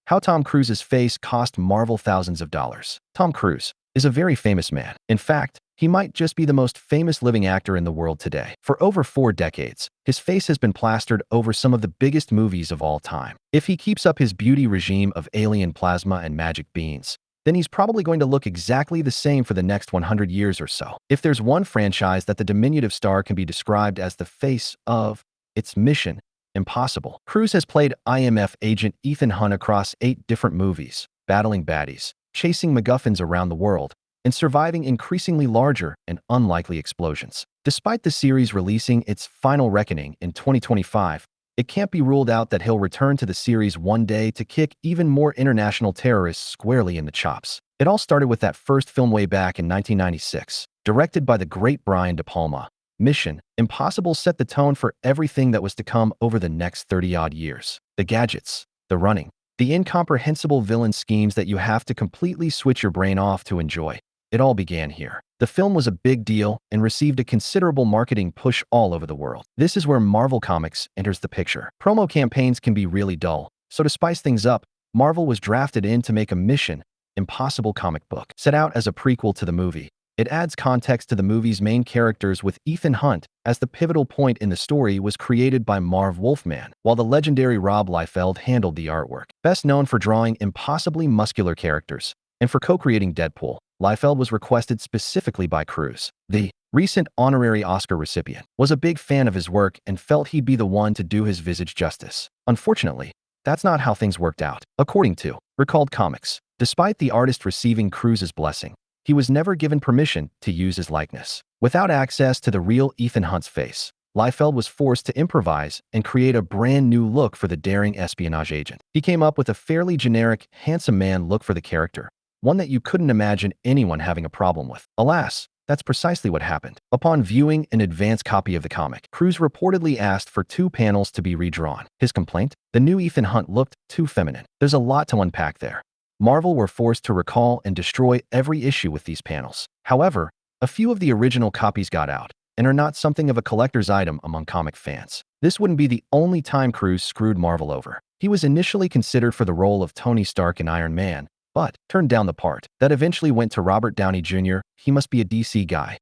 How Tom Cruise's face cost Marvel thousands of dollars. Tom Cruise is a very famous man. In fact, he might just be the most famous living actor in the world today. For over 4 decades, his face has been plastered over some of the biggest movies of all time. If he keeps up his beauty regime of alien plasma and magic beans, then he's probably going to look exactly the same for the next 100 years or so. If there's one franchise that the diminutive star can be described as the face of, it's Mission Impossible. Cruise has played IMF agent Ethan Hunt across 8 different movies, battling baddies, chasing MacGuffins around the world, and surviving increasingly larger and unlikely explosions. Despite the series releasing its final reckoning in 2025, it can't be ruled out that he'll return to the series one day to kick even more international terrorists squarely in the chops. It all started with that first film way back in 1996, directed by the great Brian De Palma. Mission Impossible set the tone for everything that was to come over the next 30-odd years. The gadgets, the running, the incomprehensible villain schemes that you have to completely switch your brain off to enjoy. It all began here. The film was a big deal and received a considerable marketing push all over the world. This is where Marvel Comics enters the picture. Promo campaigns can be really dull, so to spice things up, Marvel was drafted in to make a Mission Impossible comic book. Set out as a prequel to the movie, it adds context to the movie's main characters with Ethan Hunt as the pivotal point in the story was created by Marv Wolfman, while the legendary Rob Liefeld handled the artwork. Best known for drawing impossibly muscular characters and for co-creating Deadpool, Liefeld was requested specifically by Cruise. The recent honorary Oscar recipient was a big fan of his work and felt he'd be the one to do his visage justice. Unfortunately, that's not how things worked out. According to Recalled Comics, despite the artist receiving Cruise's blessing, he was never given permission to use his likeness. Without access to the real Ethan Hunt's face, Liefeld was forced to improvise and create a brand new look for the daring espionage agent. He came up with a fairly generic, handsome man look for the character, one that you couldn't imagine anyone having a problem with. Alas, that's precisely what happened. Upon viewing an advance copy of the comic, Cruise reportedly asked for 2 panels to be redrawn. His complaint? The new Ethan Hunt looked too feminine. There's a lot to unpack there. Marvel were forced to recall and destroy every issue with these panels. However, a few of the original copies got out and are not something of a collector's item among comic fans. This wouldn't be the only time Cruise screwed Marvel over. He was initially considered for the role of Tony Stark in Iron Man, but turned down the part. That eventually went to Robert Downey Jr. He must be a DC guy.